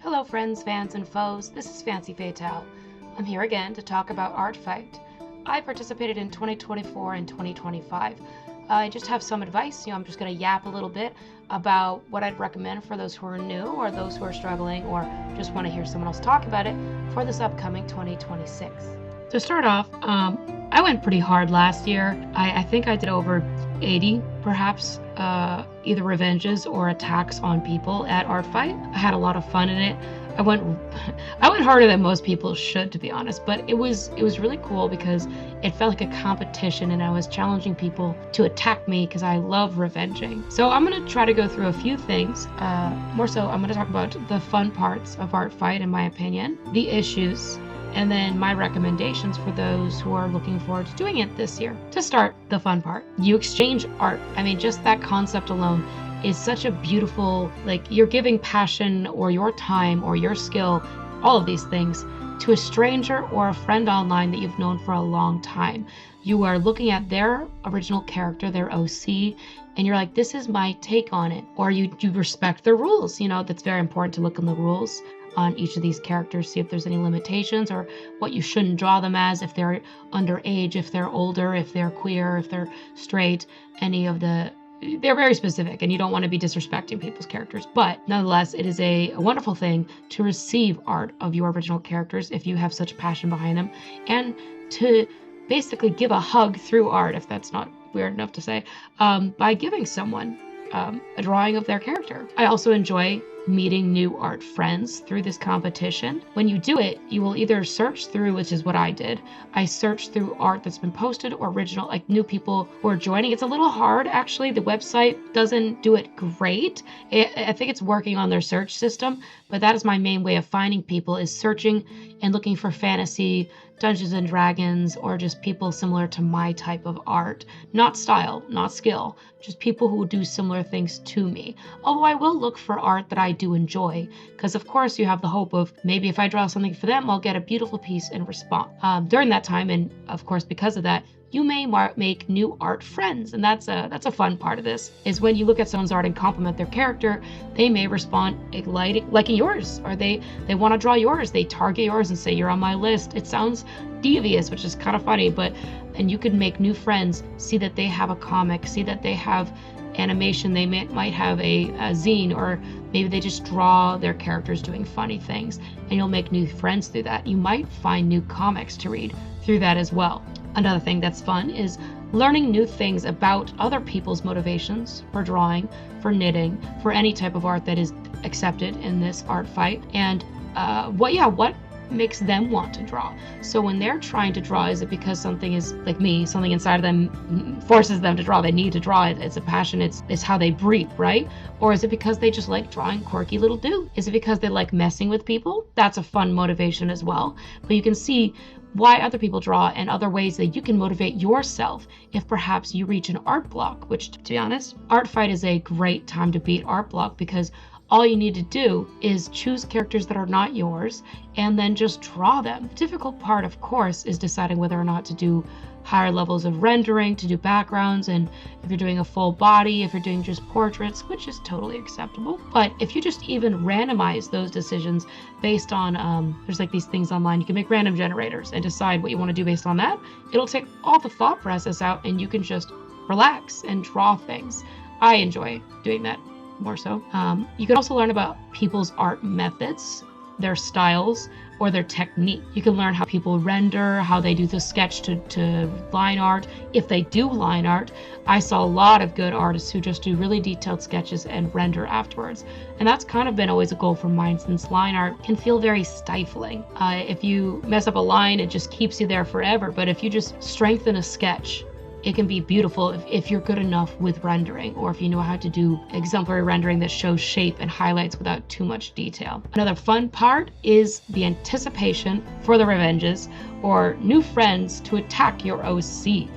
Hello friends, fans, and foes, this is Fancy Fatale. I'm here again to talk about ARTFIGHT. I participated in 2024 and 2025. I just have some advice, I'm just going to yap a little bit about what I'd recommend for those who are new or those who are struggling or just want to hear someone else talk about it for this upcoming 2026. To start off, I went pretty hard last year. I think I did over 80, perhaps, either revenges or attacks on people at ARTFIGHT. I had a lot of fun in it. I went harder than most people should, to be honest, but it was really cool because it felt like a competition and I was challenging people to attack me because I love revenging. So I'm going to try to go through a few things. More so, I'm going to talk about the fun parts of ARTFIGHT, in my opinion, the issues, and then my recommendations for those who are looking forward to doing it this year. To start, the fun part. You exchange art. I mean, just that concept alone is such a beautiful, you're giving passion or your time or your skill, all of these things, to a stranger or a friend online that you've known for a long time. You are looking at their original character, their OC, and you're like, this is my take on it. Or you respect their rules. That's very important to look in the rules on each of these characters, see if there's any limitations or what you shouldn't draw them as, if they're underage, if they're older, if they're queer, if they're straight, they're very specific and you don't want to be disrespecting people's characters. But nonetheless, it is a wonderful thing to receive art of your original characters if you have such passion behind them, and to basically give a hug through art, if that's not weird enough to say, by giving someone a drawing of their character. I also enjoy meeting new art friends through this competition. When you do it, you will either search through, which is what I did. I searched through art that's been posted or original, like new people who are joining. It's a little hard, actually. The website doesn't do it great. I think it's working on their search system, but that is my main way of finding people, is searching and looking for fantasy, Dungeons and Dragons, or just people similar to my type of art. Not style, not skill, just people who do similar things to me. Although I will look for art that I do enjoy, because of course you have the hope of maybe if I draw something for them, I'll get a beautiful piece in response. During that time, and of course because of that, you may make new art friends, and that's a fun part of this, is when you look at someone's art and compliment their character, they may respond liking yours, or they want to draw yours, they target yours and say, you're on my list. It sounds devious, which is kind of funny, and you could make new friends, see that they have a comic, see that they have animation, they might have a zine, or maybe they just draw their characters doing funny things, and you'll make new friends through that. You might find new comics to read through that as well. Another thing that's fun is learning new things about other people's motivations for drawing, for knitting, for any type of art that is accepted in this ARTFIGHT, and what makes them want to draw. So when they're trying to draw, is it because something is, like me, something inside of them forces them to draw? They need to draw it. It's a passion. It's how they breathe, right? Or is it because they just like drawing quirky little dudes? Is it because they like messing with people? That's a fun motivation as well. But you can see why other people draw and other ways that you can motivate yourself if perhaps you reach an art block, which, to be honest, ARTFIGHT is a great time to beat art block, because all you need to do is choose characters that are not yours and then just draw them. The difficult part, of course, is deciding whether or not to do higher levels of rendering, to do backgrounds, and if you're doing a full body, if you're doing just portraits, which is totally acceptable. But if you just even randomize those decisions based on, there's these things online, you can make random generators and decide what you want to do based on that. It'll take all the thought process out and you can just relax and draw things. I enjoy doing that more so. You can also learn about people's art methods, their styles, or their technique. You can learn how people render, how they do the sketch to line art. If they do line art, I saw a lot of good artists who just do really detailed sketches and render afterwards. And that's kind of been always a goal for mine, since line art can feel very stifling. If you mess up a line, it just keeps you there forever. But if you just strengthen a sketch, it can be beautiful if you're good enough with rendering, or if you know how to do exemplary rendering that shows shape and highlights without too much detail. Another fun part is the anticipation for the revenges or new friends to attack your OC.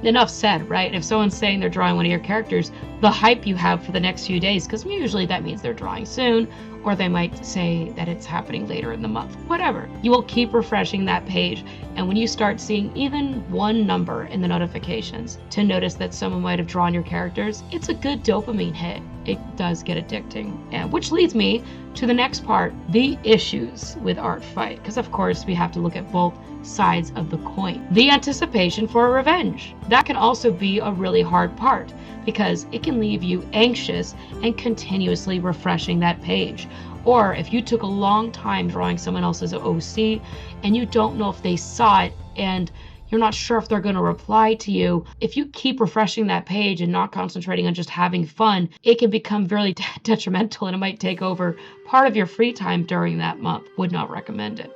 Enough said, right? If someone's saying they're drawing one of your characters, the hype you have for the next few days, because usually that means they're drawing soon, or they might say that it's happening later in the month. Whatever. You will keep refreshing that page, and when you start seeing even one number in the notifications to notice that someone might have drawn your characters, it's a good dopamine hit. it does get addicting. And which leads me to the next part, the issues with art fight. Because of course we have to look at both sides of the coin. The anticipation for revenge. That can also be a really hard part because it can leave you anxious and continuously refreshing that page. Or if you took a long time drawing someone else's OC and you don't know if they saw it and you're not sure if they're going to reply to you, if you keep refreshing that page and not concentrating on just having fun, it can become very detrimental and it might take over part of your free time during that month. Would not recommend it.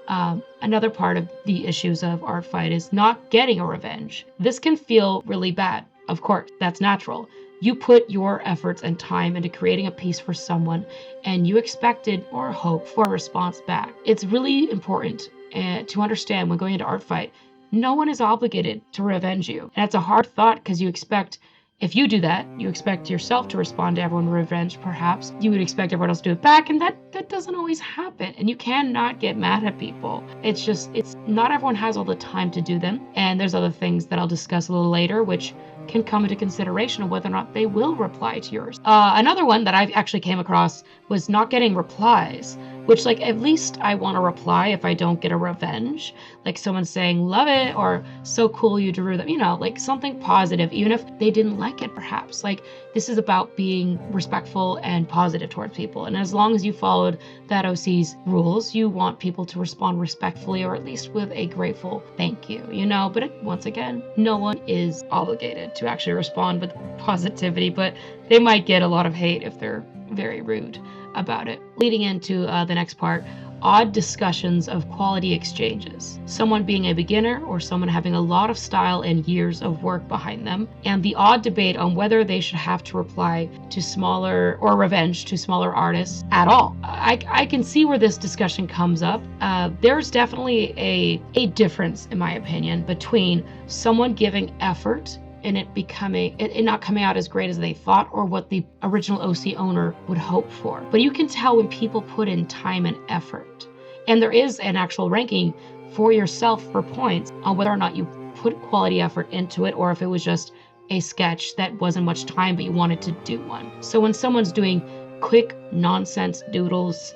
Another part of the issues of art fight is not getting a revenge. This can feel really bad. Of course, that's natural. You put your efforts and time into creating a piece for someone and you expected or hope for a response back. It's really important to understand when going into art fight, no one is obligated to revenge you. And it's a hard thought because you expect, if you do that, you expect yourself to respond to everyone with revenge, perhaps. You would expect everyone else to do it back, and that doesn't always happen. And you cannot get mad at people. It's not everyone has all the time to do them. And there's other things that I'll discuss a little later, which can come into consideration of whether or not they will reply to yours. Another one that I actually came across was not getting replies, which at least I want a reply if I don't get a revenge. Like someone saying, love it, or so cool you drew that, something positive, even if they didn't like it perhaps. This is about being respectful and positive towards people. And as long as you followed that OC's rules, you want people to respond respectfully or at least with a grateful thank you, But once again, no one is obligated to actually respond with positivity, but they might get a lot of hate if they're very rude about it. Leading into the next part, odd discussions of quality exchanges. Someone being a beginner or someone having a lot of style and years of work behind them, and the odd debate on whether they should have to reply to smaller or revenge to smaller artists at all. I can see where this discussion comes up. There's definitely a difference, in my opinion, between someone giving effort and it not coming out as great as they thought or what the original OC owner would hope for. But you can tell when people put in time and effort. And there is an actual ranking for yourself for points on whether or not you put quality effort into it or if it was just a sketch that wasn't much time but you wanted to do one. So when someone's doing quick nonsense doodles,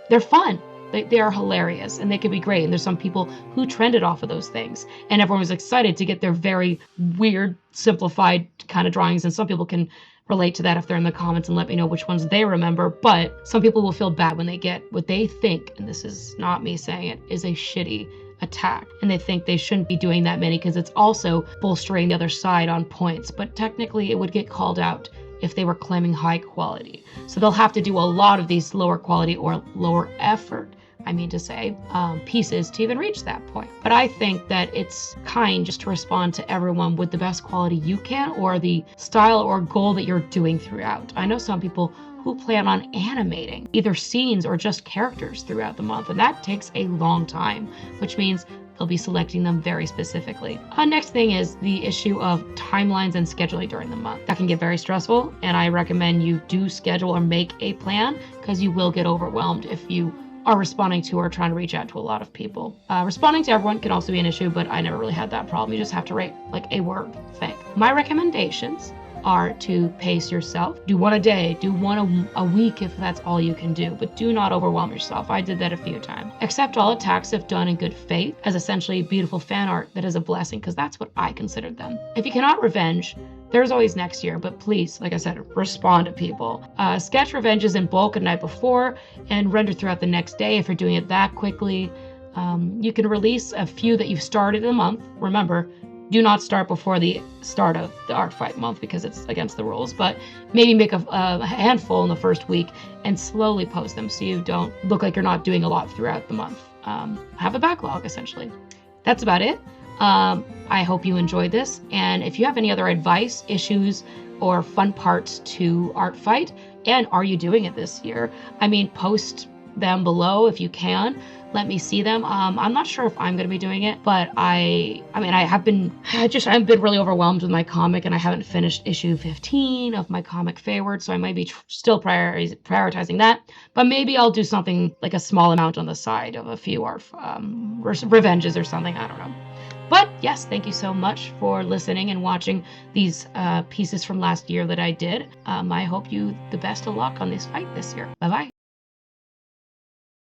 they're fun. They are hilarious and they could be great. And there's some people who trended off of those things. And everyone was excited to get their very weird, simplified kind of drawings. And some people can relate to that if they're in the comments and let me know which ones they remember. But some people will feel bad when they get what they think, and this is not me saying it, is a shitty attack. And they think they shouldn't be doing that many because it's also bolstering the other side on points. But technically it would get called out if they were claiming high quality. So they'll have to do a lot of these lower quality or lower effort, pieces to even reach that point. But I think that it's kind just to respond to everyone with the best quality you can or the style or goal that you're doing throughout. I know some people who plan on animating either scenes or just characters throughout the month, and that takes a long time, which means they'll be selecting them very specifically. Next thing is the issue of timelines and scheduling during the month. That can get very stressful, and I recommend you do schedule or make a plan because you will get overwhelmed if you are responding to or trying to reach out to a lot of people. Responding to everyone can also be an issue, but I never really had that problem. You just have to rate a word thing. My recommendations are to pace yourself. Do one a day, do one a week if that's all you can do, but do not overwhelm yourself. I did that a few times. Accept all attacks if done in good faith as essentially beautiful fan art that is a blessing, because that's what I considered them. If you cannot revenge, there's always next year, but please, like I said, respond to people. Sketch revenges in bulk a night before and render throughout the next day if you're doing it that quickly. You can release a few that you've started in a month. Remember, do not start before the start of the art fight month because it's against the rules, but maybe make a handful in the first week and slowly post them so you don't look like you're not doing a lot throughout the month. Have a backlog, essentially. That's about it. I hope you enjoyed this, and if you have any other advice, issues, or fun parts to art fight, and are you doing it this year? Post them below if you can. Let me see them. I'm not sure if I'm going to be doing it, but I've been really overwhelmed with my comic, and I haven't finished issue 15 of my comic Fayward, so I might be still prioritizing that. But maybe I'll do something like a small amount on the side of a few art revenges or something. I don't know. But yes, thank you so much for listening and watching these pieces from last year that I did. I hope you the best of luck on this fight this year. Bye bye.